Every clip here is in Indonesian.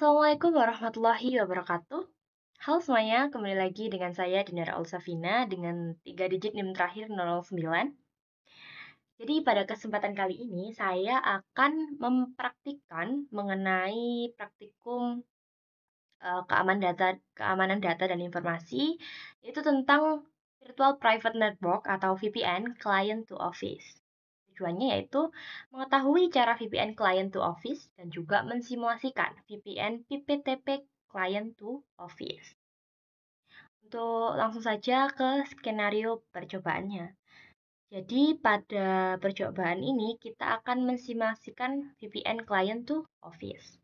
Assalamualaikum warahmatullahi wabarakatuh. Halo semuanya, kembali lagi dengan saya Dinara Ulsafina dengan 3 digit NIM terakhir 009. Jadi pada kesempatan kali ini saya akan mempraktikkan mengenai praktikum keamanan data dan informasi, itu tentang Virtual Private Network atau VPN Client to Office. Tujuannya yaitu mengetahui cara VPN Client to Office dan juga mensimulasikan VPN PPTP Client to Office. Untuk langsung saja ke skenario percobaannya. Jadi pada percobaan ini kita akan mensimulasikan VPN Client to Office.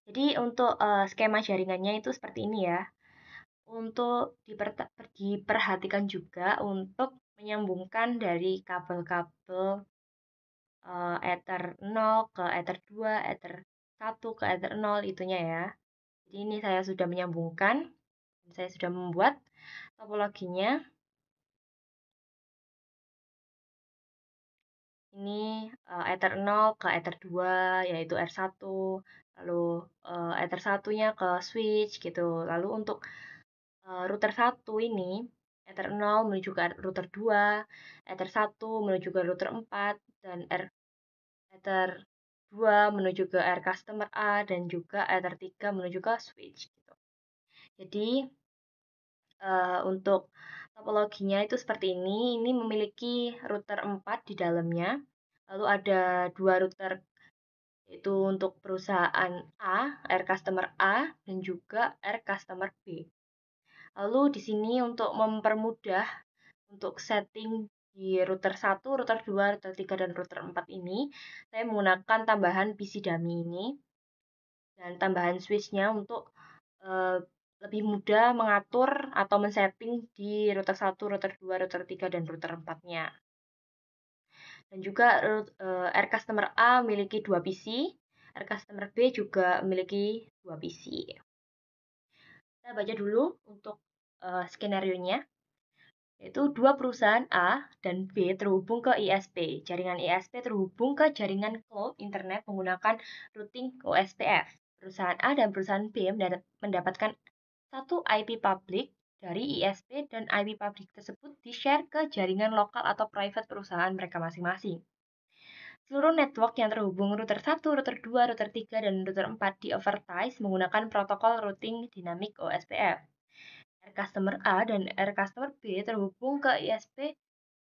Jadi untuk skema jaringannya itu seperti ini ya. Untuk diperhatikan juga untuk menyambungkan dari kabel-kabel Ether 0 ke Ether 2, Ether 1 ke Ether 0 itunya ya. Jadi ini saya sudah menyambungkan, saya sudah membuat topologinya. Ini Ether 0 ke Ether 2 yaitu R1, lalu Ether 1-nya ke switch gitu. Lalu untuk router 1 ini Ether 0 menuju ke router 2, Ether 1 menuju ke router 4 dan Ether 2 menuju ke R customer A dan juga Ether 3 menuju ke switch gitu. Jadi untuk topologinya itu seperti ini. Ini memiliki router 4 di dalamnya. Lalu ada dua router yaitu untuk perusahaan A, R customer A dan juga R customer B. Lalu di sini untuk mempermudah untuk setting di router 1, router 2, router 3 dan router 4 ini, saya menggunakan tambahan PC dummy ini dan tambahan switch-nya untuk uh, lebih mudah mengatur atau men-setting di router 1, router 2, router 3 dan router 4-nya. Dan juga R customer A memiliki 2 PC, R customer B juga memiliki 2 PC. Kita baca dulu untuk skenario-nya, yaitu dua perusahaan A dan B terhubung ke ISP. Jaringan ISP terhubung ke jaringan cloud internet menggunakan routing OSPF. Perusahaan A dan perusahaan B mendapatkan satu IP public dari ISP dan IP public tersebut di-share ke jaringan lokal atau private perusahaan mereka masing-masing. Seluruh network yang terhubung router 1, router 2, router 3, dan router 4 di-overtize menggunakan protokol routing dynamic OSPF. R customer A dan R customer B terhubung ke ISP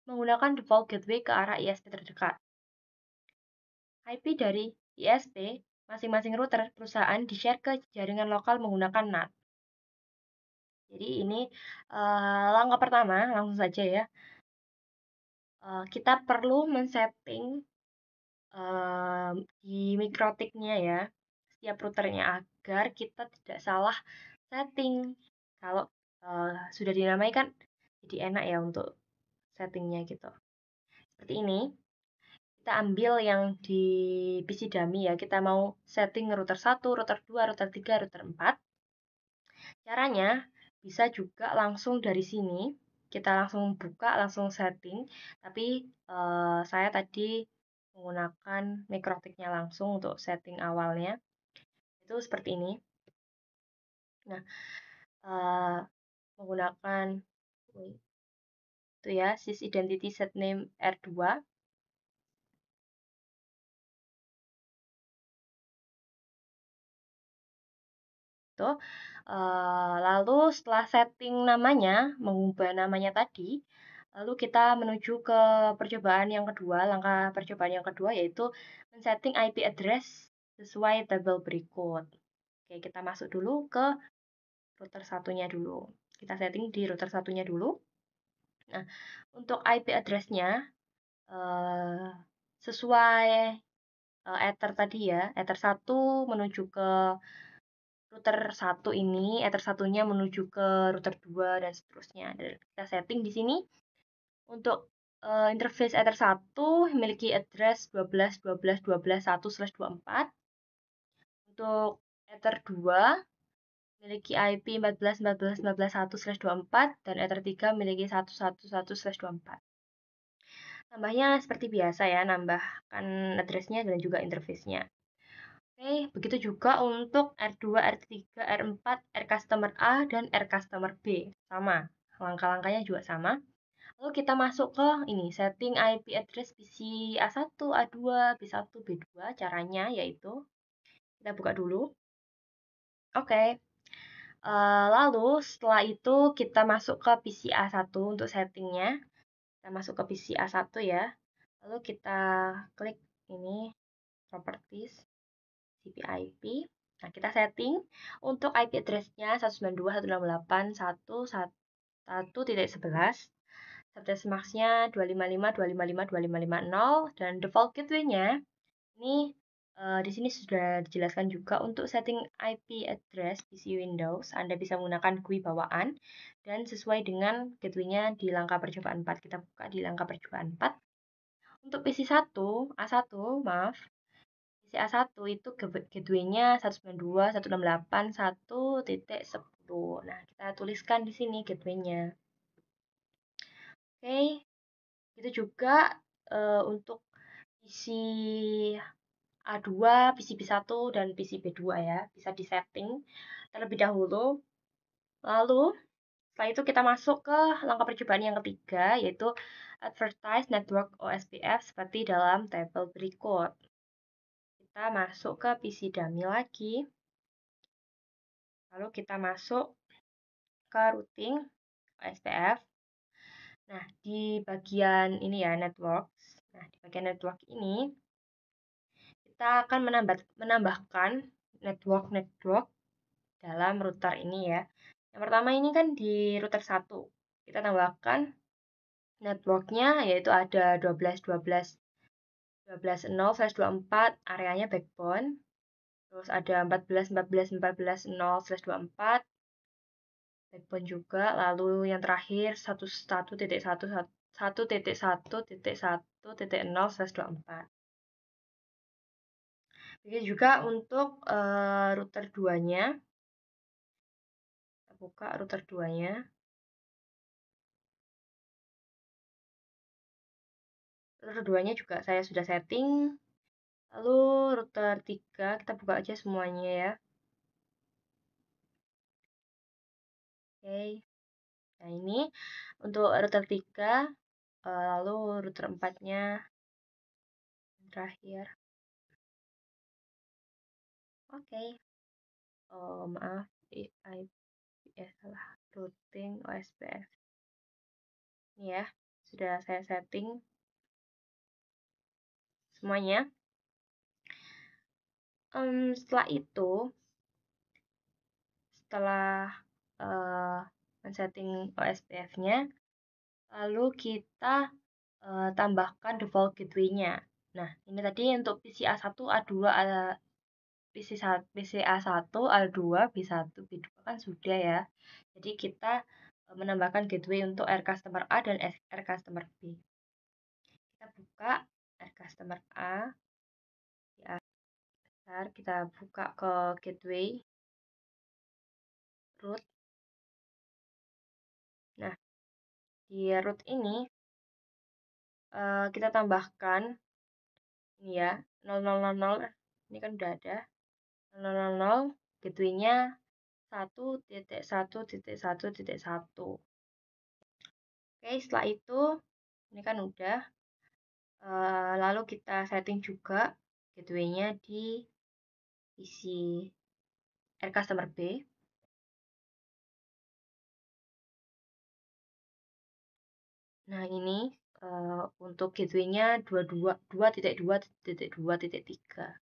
menggunakan default gateway ke arah ISP terdekat. IP dari ISP masing-masing router perusahaan di-share ke jaringan lokal menggunakan NAT. Jadi ini langkah pertama, langsung saja ya. Kita perlu men-setting di mikrotiknya ya, setiap routernya agar kita tidak salah setting. Kalau sudah dinamai kan jadi enak ya untuk settingnya gitu. Seperti ini. Kita ambil yang di PC dummy ya. Kita mau setting router 1, router 2, router 3, router 4. Caranya bisa juga langsung dari sini. Kita langsung buka, langsung setting. Tapi saya tadi menggunakan mikrotiknya langsung untuk setting awalnya. Itu seperti ini. Nah, menggunakan itu ya, sys identity set name R2. Tuh. Lalu setelah setting namanya, mengubah namanya tadi, lalu kita menuju ke percobaan yang kedua. Langkah percobaan yang kedua yaitu men-setting IP address sesuai tabel berikut. Oke, kita masuk dulu ke router satunya dulu. Kita setting di router satunya dulu. Nah, untuk IP address-nya sesuai Ether tadi ya, Ether 1 menuju ke router 1 ini, Ether satunya menuju ke router 2 dan seterusnya. Dan kita setting di sini untuk interface Ether 1 memiliki address 12.12.12.1/24. Untuk Ether 2 memiliki IP 14.14.14.1/24 dan Ether 3 memiliki 111/24. Tambahnya seperti biasa ya, nambahkan address-nya dan juga interface-nya. Oke, begitu juga untuk R2, R3, R4, R customer A, dan R customer B. Sama, langkah-langkahnya juga sama. Lalu kita masuk ke ini, setting IP address PC A1, A2, B1, B2. Caranya yaitu, kita buka dulu. Oke, lalu setelah itu kita masuk ke PC A1 untuk settingnya. Kita masuk ke PC A1 ya. Lalu kita klik ini, properties, CPIP. Nah, kita setting untuk IP address-nya 192.168.1.11. Subnet max-nya 255.255.255.0 dan default gateway-nya ini di sini sudah dijelaskan juga untuk setting IP address PC Windows. Anda bisa menggunakan GUI bawaan dan sesuai dengan gateway-nya di langkah percobaan 4. Kita buka di langkah percobaan 4. Untuk PC 1, A1, maaf, PC A1 itu gateway-nya 192.168.1.10. Nah, kita tuliskan di sini gateway-nya. Oke, itu juga untuk PC A2, PC B1, dan PC B2 ya. Bisa disetting terlebih dahulu. Lalu, setelah itu kita masuk ke langkah percobaan yang ketiga, yaitu Advertise Network OSPF seperti dalam tabel berikut. Kita masuk ke PC dummy lagi. Lalu kita masuk ke routing OSPF. Nah, di bagian ini ya, networks. Nah, di bagian network ini, kita akan menambahkan network dalam router ini ya. Yang pertama ini kan di router 1. Kita tambahkan networknya yaitu ada 12.12.12.0/24 areanya backbone. Terus ada 14.14.14.0/24 backbone juga. Lalu yang terakhir 1.1.1.1.1.0/24. Begitu juga untuk router 2-nya. Kita buka router 2-nya. Router 2-nya juga saya sudah setting. Lalu router 3, kita buka aja semuanya ya. Oke. Nah, ini untuk router 3, lalu router 4-nya terakhir. Oke. Oh, maaf, salah. Routing OSPF. Ini ya, sudah saya setting semuanya. Setelah itu, setelah men-setting OSPF-nya, lalu kita tambahkan default gateway-nya. Nah, ini tadi untuk PC A1, A2, PC A1, A2, B1, B2 kan sudah ya. Jadi kita menambahkan gateway untuk R customer A dan R customer B. Kita buka R customer A. Kita buka ke gateway root. Nah, di root ini kita tambahkan ini ya 0000, ini kan udah ada 000, gateway-nya 1.1.1.1. Oke, setelah itu ini kan udah lalu kita setting juga gateway-nya di PC R customer B. Nah, ini untuk gateway-nya 2.2.2.2.3,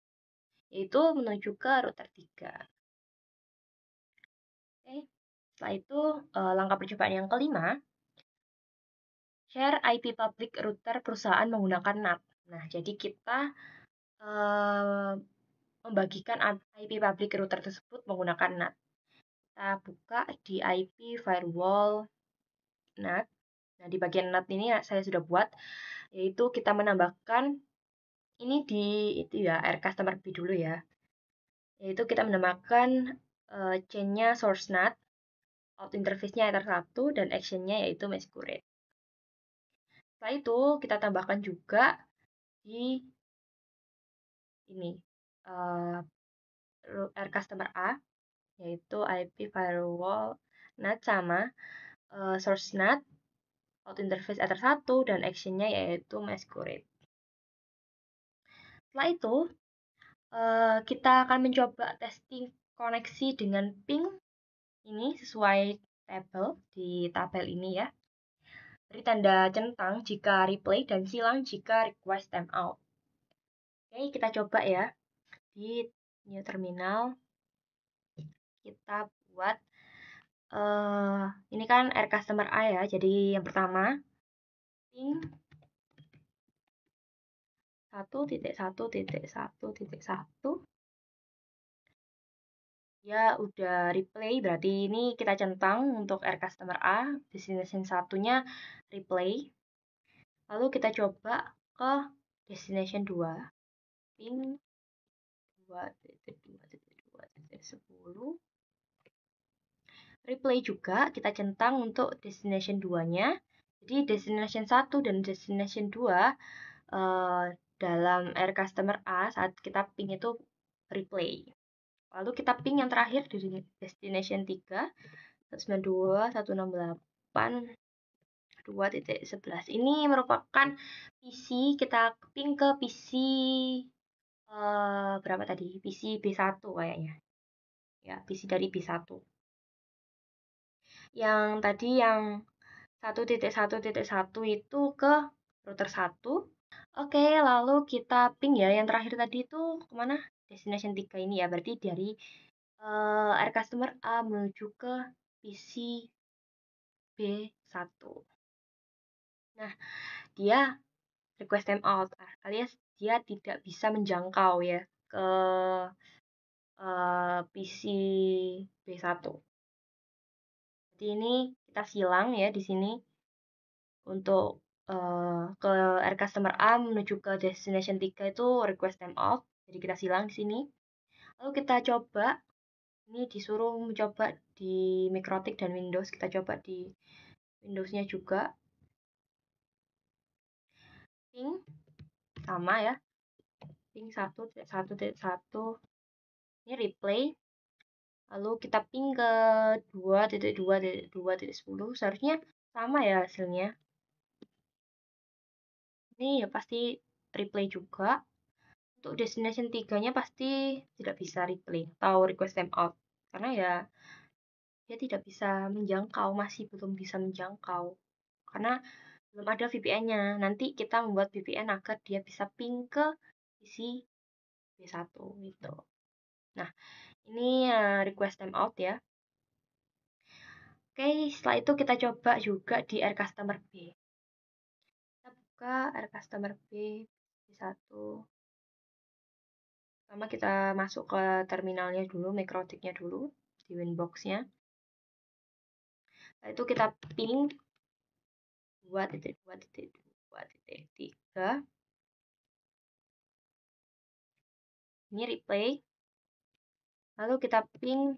yaitu menuju ke router 3. Oke, setelah itu langkah percobaan yang kelima, share IP public router perusahaan menggunakan NAT. Nah, jadi kita membagikan IP public router tersebut menggunakan NAT. Kita buka di IP firewall NAT. Nah, di bagian NAT ini saya sudah buat, yaitu kita menambahkan ini di itu ya, R customer B dulu ya. Yaitu kita menambahkan chain-nya source NAT, out interface-nya Ether1 dan action-nya yaitu masquerade. Setelah itu kita tambahkan juga di ini air customer A, yaitu IP firewall NAT sama source NAT, out interface ether 1, dan actionnya yaitu masquerade. Setelah itu, kita akan mencoba testing koneksi dengan ping ini sesuai tabel ini ya. Beri tanda centang jika replay dan silang jika request timeout. Oke, kita coba ya. Di new terminal kita buat ini kan air customer A ya. Jadi yang pertama ping 1.1.1.1 ya udah replay, berarti ini kita centang untuk air customer A, destination satunya replay. Lalu kita coba ke destination 2 ping 2.2.2.10 replay juga kita centang untuk destination 2-nya. Jadi destination 1 dan destination 2 dalam air customer A saat kita ping itu replay. Lalu kita ping yang terakhir di destination 3 192.168.2.11. Ini merupakan PC, kita ping ke PC berapa tadi? PC B1 kayaknya. Ya, PC dari B1. Yang tadi yang 1.1.1 itu ke router 1. Oke, lalu kita ping ya. Yang terakhir tadi itu kemana? Destination 3 ini ya. Berarti dari air customer A menuju ke PC B1. Nah, dia request timeout alias dia tidak bisa menjangkau ya ke PC B1. Jadi ini kita silang ya di sini untuk ke air customer A menuju ke destination 3 itu request timeout. Jadi kita silang di sini. Lalu kita coba, ini disuruh mencoba di Mikrotik dan Windows. Kita coba di Windows-nya juga. Ping sama ya. Ping 1.1.1. Ini replay. Lalu kita ping ke 2.2.2.10. Seharusnya sama ya hasilnya. Ini ya pasti replay juga. Untuk destination 3-nya pasti tidak bisa replay atau request timeout. Karena ya dia tidak bisa menjangkau, masih belum bisa menjangkau. Karena belum ada VPN-nya. Nanti kita membuat VPN agar dia bisa ping ke isi B1 gitu. Nah, ini request timeout ya. Oke, setelah itu kita coba juga di air customer B. Kita buka air customer B 1. Pertama kita masuk ke terminalnya dulu, Mikrotiknya dulu, di Winbox-nya. Setelah itu kita ping 2.2.2.3. Ini replay. Lalu kita ping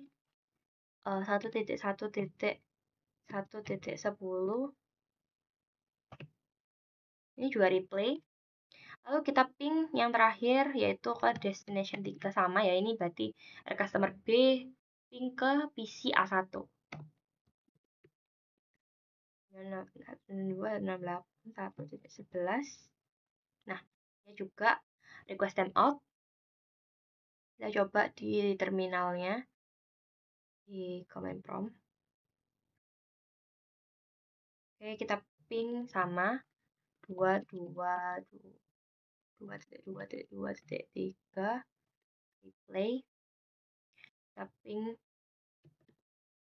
1.1.1.10. Ini juga replay. Lalu kita ping yang terakhir yaitu ke destination 3 sama ya. Ini berarti air customer B ping ke PC A1. 168.1.11. Nah, ini juga request timeout. Kita coba di terminalnya di command prompt. Oke, kita ping sama 2.2.2.3 replay. Kita ping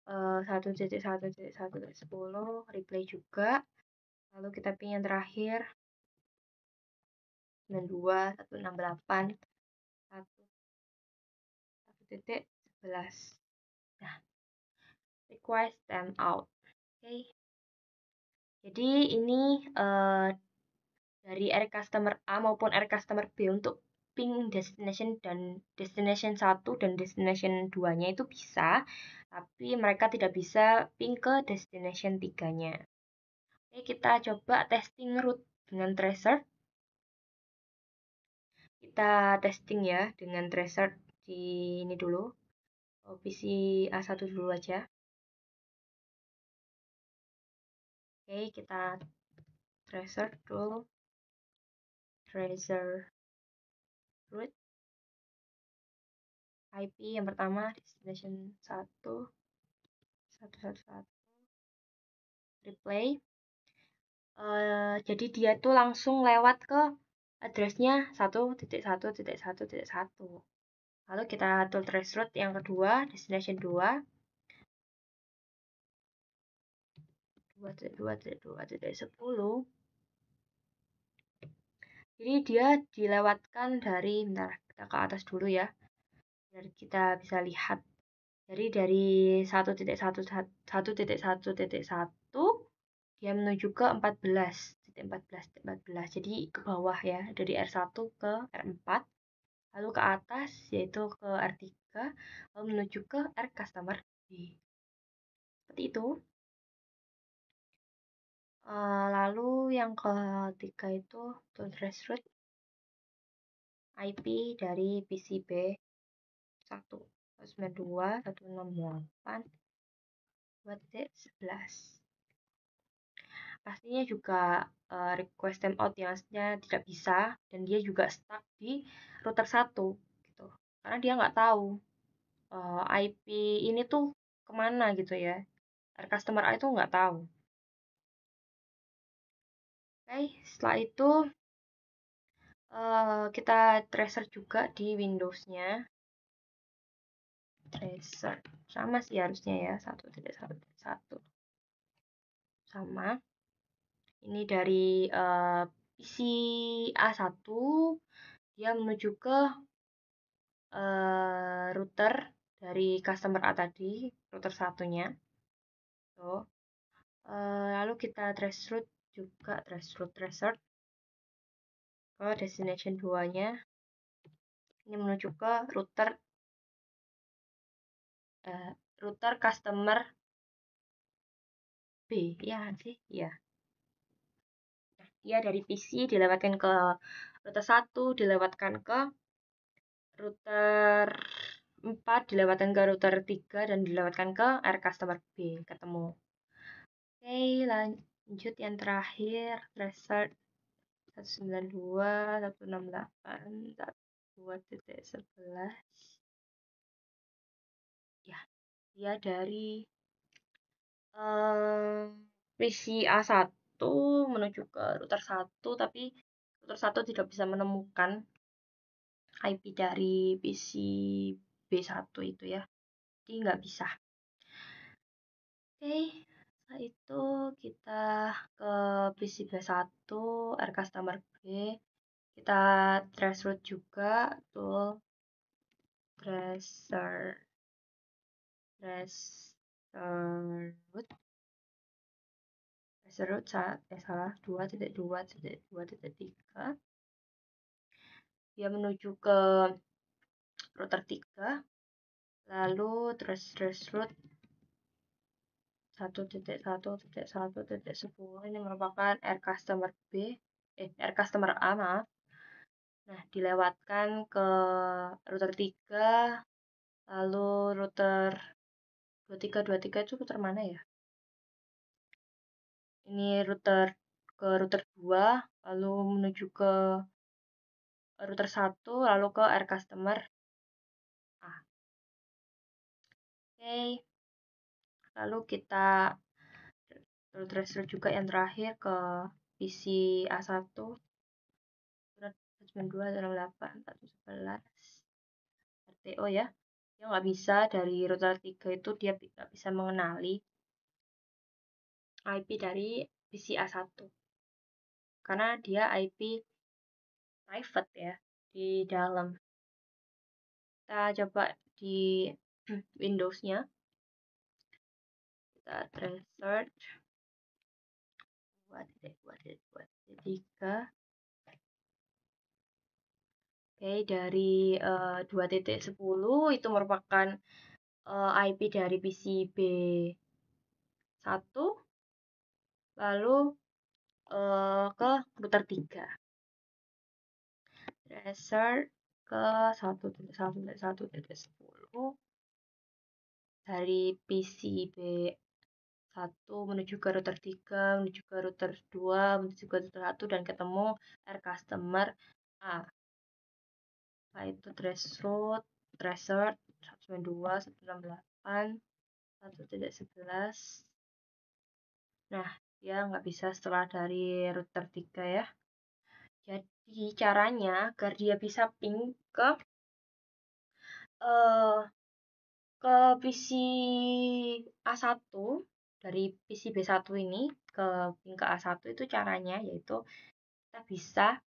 1.1.1.10 replay juga. Lalu kita ping yang terakhir 92.168.1.11. Nah, request timeout. Oke. Jadi ini dari air customer A maupun air customer B untuk ping destination dan destination 1 dan destination 2-nya itu bisa, tapi mereka tidak bisa ping ke destination 3-nya. Oke, kita coba testing root dengan tracer. Kita testing ya dengan tracer. di ini dulu, PC A1 dulu aja. Oke, kita tracer dulu, tracer root, IP yang pertama, destination 1, 1, 1, 1, replay. Jadi dia tuh langsung lewat ke addressnya 1.1.1.1. Lalu kita atur trace route yang kedua, destination 2, 2.2.2.10. Jadi dia dilewatkan dari, bentar, kita ke atas dulu ya, biar kita bisa lihat. Jadi dari 1.1.1.1 dia menuju ke 14.14.14. Jadi ke bawah ya, dari R1 ke R4, lalu ke atas yaitu ke R3, lalu menuju ke R customer B. Seperti itu. Lalu yang ketiga itu trace route IP dari PCB 192.168.2.11. Pastinya juga request timeout yang aslinya tidak bisa, dan dia juga stuck di router 1 gitu. Karena dia nggak tahu IP ini tuh kemana gitu ya. Customer A itu nggak tahu. Oke, setelah itu kita tracer juga di Windows-nya. Tracer sama sih harusnya ya, 1.1.1 sama. Ini dari PC A1 dia menuju ke router dari customer A tadi, router satunya. Tuh. Lalu kita trace route juga, tracer ke destination 2-nya. Ini menuju ke router customer B, ya sih, ya. Nah, dia dari PC dilewatkan ke router 1, dilewatkan ke router 4, dilewatkan ke router 3, dan dilewatkan ke R customer B, ketemu. Oke, lanjut yang terakhir, tracer 192.168.2.11. Ya, dia dari PC A1 menuju ke router 1, tapi router 1 tidak bisa menemukan IP dari PC B1 itu ya. Jadi nggak bisa. Oke, setelah itu kita ke PC B1, R customer B. Kita trace route juga, tuh tracer route salah 2.2.2.3. Dia menuju ke router 3, lalu trace route 1.1.1.10. Ini merupakan R customer A, maaf. Nah, dilewatkan ke router 3, lalu router 2323 itu router mana ya? Ini router 2, lalu menuju ke router 1, lalu ke R customer A. Oke. Lalu kita tracer juga yang terakhir ke PC A1, 192.168.111 RTO ya. Dia nggak bisa, dari router 3 itu dia nggak bisa mengenali IP dari PC A1. Karena dia IP private ya, di dalam. Kita coba di Windows-nya. Kita tracer 2.2.2.3. Oke, dari 2.10 itu merupakan IP dari PCB 1, lalu ke router 3. Tracer ke 1.1.1.10 dari PCB1 menuju ke router 3, menuju ke router 2, menuju ke router 1, dan ketemu R customer A. Nah, itu threshold, 192, 168, 1.11. Nah, dia nggak bisa setelah dari router 3 ya. Jadi caranya agar dia bisa ping eh, ke PC A1 dari PC B1 ini ke ping ke A1 itu caranya yaitu kita bisa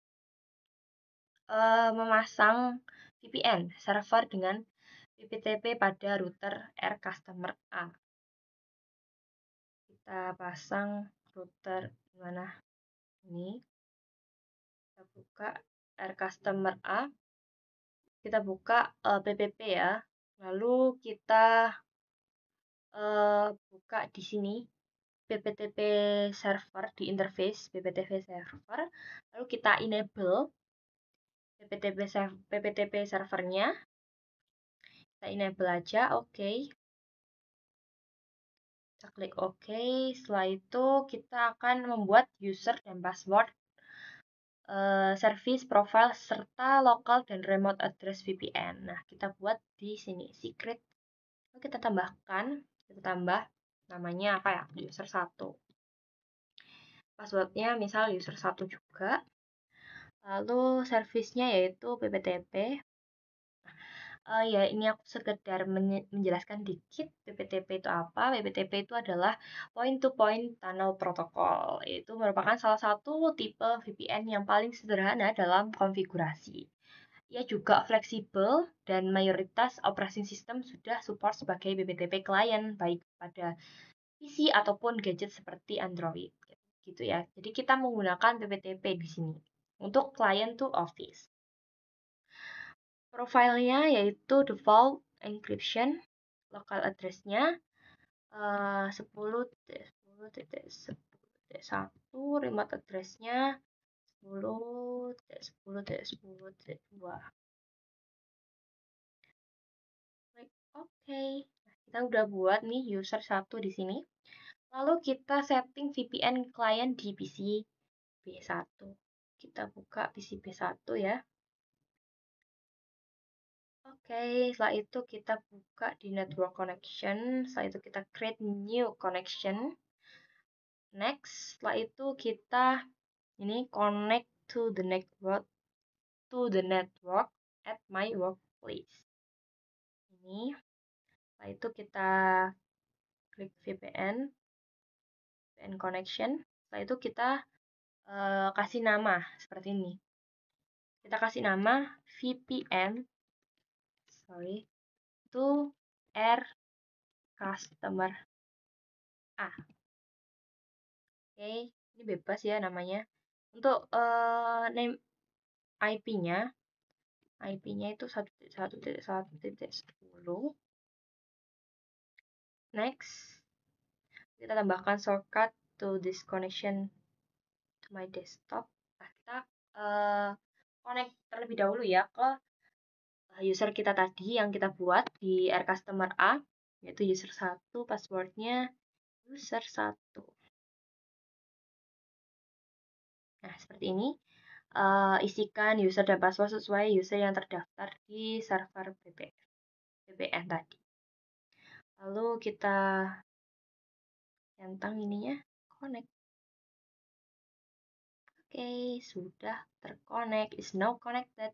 memasang VPN server dengan PPTP pada router R customer A. Kita pasang router mana ini, kita buka R customer A, kita buka PPP ya, lalu kita buka di sini PPTP server di interface PPTP server, lalu kita enable PPTP servernya, kita enable aja, oke. Kita klik OK. Setelah itu kita akan membuat user dan password, service profile serta local dan remote address VPN. Nah, kita buat di sini secret. Lalu kita tambah namanya apa ya? User 1. Passwordnya misal user 1 juga. Lalu service-nya yaitu PPTP. Ya, ini aku sekedar menjelaskan dikit PPTP itu apa. PPTP itu adalah Point-to-Point Tunnel Protocol. Itu merupakan salah satu tipe VPN yang paling sederhana dalam konfigurasi. Ia juga fleksibel dan mayoritas operating system sudah support sebagai PPTP client, baik pada PC ataupun gadget seperti Android. Gitu ya. Jadi kita menggunakan PPTP di sini untuk client to office. Profilnya yaitu default encryption, local address-nya 10.10.10.1, remote address-nya 10.10.10.2. Klik OK. Nah, kita udah buat nih user 1 di sini. Lalu kita setting VPN client di PC B1. Kita buka PC B1 ya. Oke, setelah itu kita buka di network connection. Setelah itu kita create new connection. Next, setelah itu kita ini connect to the network at my workplace. Ini, setelah itu kita klik VPN connection. Setelah itu kita kasih nama seperti ini. Kita kasih nama VPN, to R customer A. Oke, ini bebas ya namanya. Untuk name IP-nya itu 1.1.1.10. Next, kita tambahkan shortcut to this connection to my desktop. Nah, kita connect terlebih dahulu ya ke user kita tadi yang kita buat di R customer A, yaitu user 1, passwordnya user 1. Nah, seperti ini. Isikan user dan password sesuai user yang terdaftar di server VPN tadi. Lalu kita centang ininya, connect. Oke, sudah terconnect, is now connected.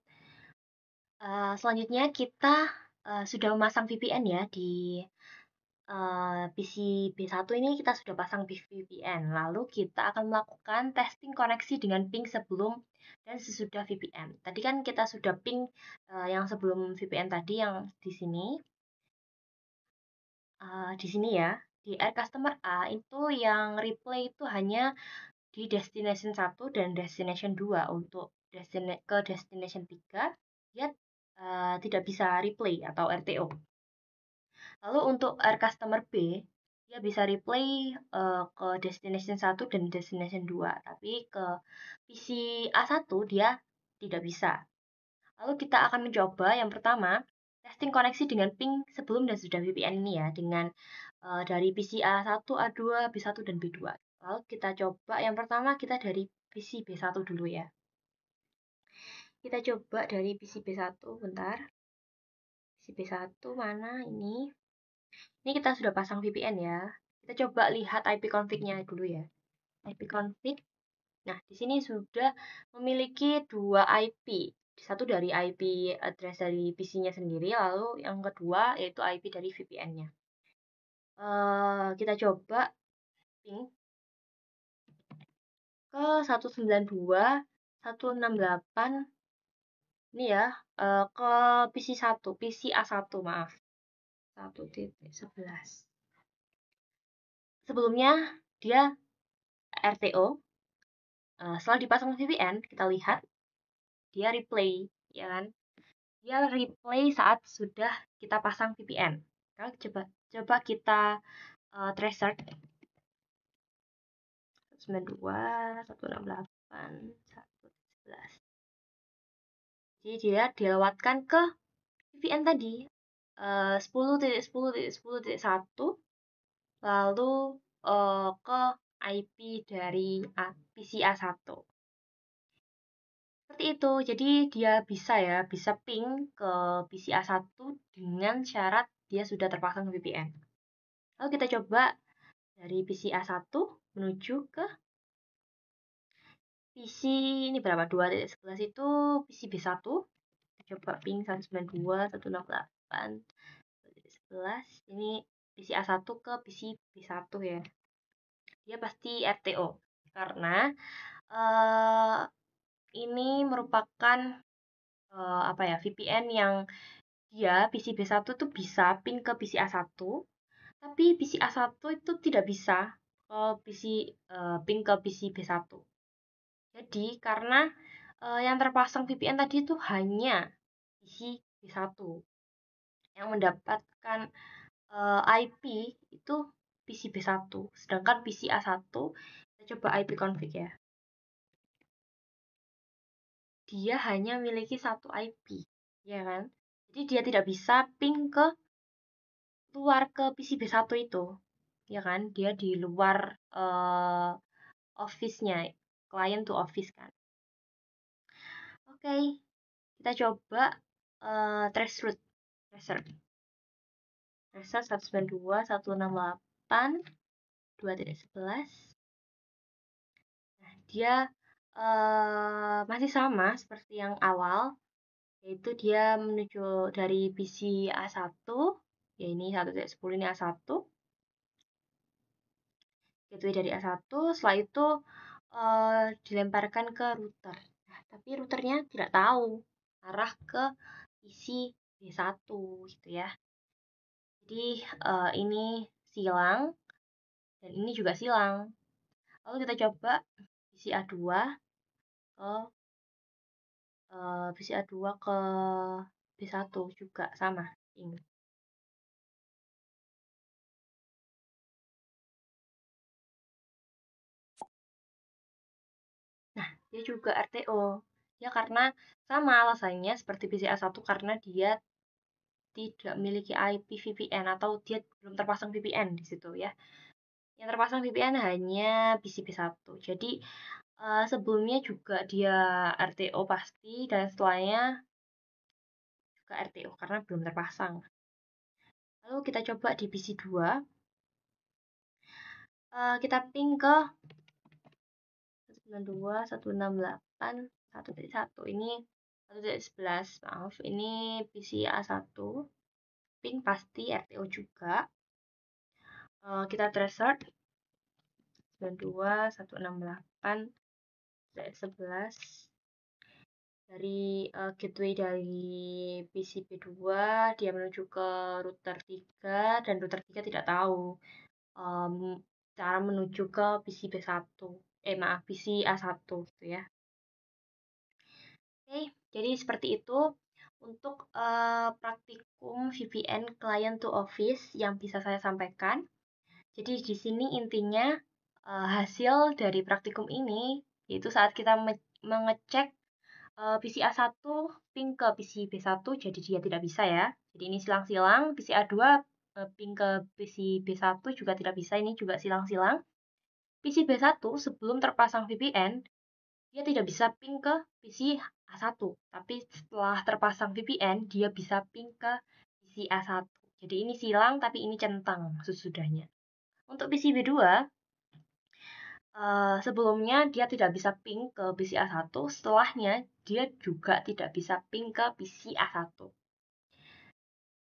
Selanjutnya kita sudah memasang VPN ya di PC B1 ini kita sudah pasang VPN. Lalu kita akan melakukan testing koneksi dengan ping sebelum dan sesudah VPN. Tadi kan kita sudah ping yang sebelum VPN tadi yang di sini. Di sini ya, di R customer A itu yang replay itu hanya di destination 1 dan destination 2. Untuk ke destination 3 dia tidak bisa replay atau RTO. Lalu untuk R customer B dia bisa replay ke destination 1 dan destination 2, tapi ke PC A1 dia tidak bisa. Lalu kita akan mencoba yang pertama, testing koneksi dengan ping sebelum dan sesudah VPN ini ya, dengan dari PC A1, A2, B1, dan B2. Lalu kita coba yang pertama kita dari PC B1 dulu ya. Kita coba dari PC B1, bentar. PC B1 mana ini? Ini kita sudah pasang VPN ya. Kita coba lihat IP config-nya dulu ya. IP config. Nah, di sini sudah memiliki dua IP. Satu dari IP address dari PC-nya sendiri, lalu yang kedua yaitu IP dari VPN-nya. Kita coba ping ke 192.168 ini ya, ke PC A1, maaf. 1.11. Sebelumnya dia RTO. Setelah dipasang VPN, kita lihat dia replay, ya kan? Dia replay saat sudah kita pasang VPN. Kalau coba kita tracer 192.168.111. Jadi dia dilewatkan ke VPN tadi 10.10.10.1, lalu ke IP dari PC A1. Seperti itu. Jadi dia bisa ping ke PC A1 dengan syarat dia sudah terpasang VPN. Lalu kita coba dari PC A1 menuju ke PC ini berapa? 2.11 itu PC B1. Kita coba ping 192.168.11. Ini PC A1 ke PC B1 ya. Dia pasti RTO karena ini merupakan VPN yang dia PC B1 tuh bisa ping ke PC A1, tapi PC A1 itu tidak bisa ping ke PC B1. Jadi karena yang terpasang VPN tadi itu hanya PC B1 yang mendapatkan IP itu PC B1, sedangkan PC A1 kita coba IP config ya. Dia hanya memiliki satu IP, ya kan? Jadi dia tidak bisa ping ke luar ke PC B1 itu, ya kan? Dia di luar office-nya, client to office kan. Oke, kita coba tracer 192.168.2.11. Nah, dia masih sama seperti yang awal, yaitu dia menuju dari PC A1, ya ini 1.10 ini A1, gateway dari A1, setelah itu dilemparkan ke router. Nah, tapi routernya tidak tahu arah ke isi B1 gitu ya. Jadi ini silang dan ini juga silang. Lalu kita coba isi A2 ke B1 juga sama ini. Nah, dia juga RTO. Ya karena sama alasannya seperti PC A1 karena dia tidak memiliki IP VPN atau dia belum terpasang VPN di situ ya. Yang terpasang VPN hanya PC B1. Jadi sebelumnya juga dia RTO pasti dan setelahnya juga RTO karena belum terpasang. Lalu kita coba di PC 2. Kita ping ke 192.168.1.1. Ini 1.11, maaf. Ini PC A1. Ping pasti RTO juga. Kita tracer 192.168.11 dari gateway dari PC B2 dia menuju ke router 3 dan router 3 tidak tahu cara menuju ke PC B1 PC A1 gitu ya. Oke, jadi seperti itu untuk praktikum VPN client to office yang bisa saya sampaikan. Jadi di sini intinya hasil dari praktikum ini yaitu saat kita mengecek PC A1 ping ke PC B1 jadi dia tidak bisa ya. Jadi ini silang-silang. PC A2 ping ke PC B1 juga tidak bisa, ini juga silang-silang. PC B1 sebelum terpasang VPN, dia tidak bisa ping ke PC A1. Tapi setelah terpasang VPN, dia bisa ping ke PC A1. Jadi ini silang, tapi ini centang sesudahnya. Untuk PC B2, sebelumnya dia tidak bisa ping ke PC A1, setelahnya dia juga tidak bisa ping ke PC A1.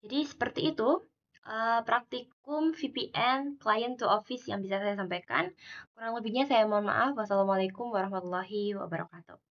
Jadi seperti itu praktikum VPN client to office yang bisa saya sampaikan. Kurang lebihnya saya mohon maaf. Wassalamualaikum warahmatullahi wabarakatuh.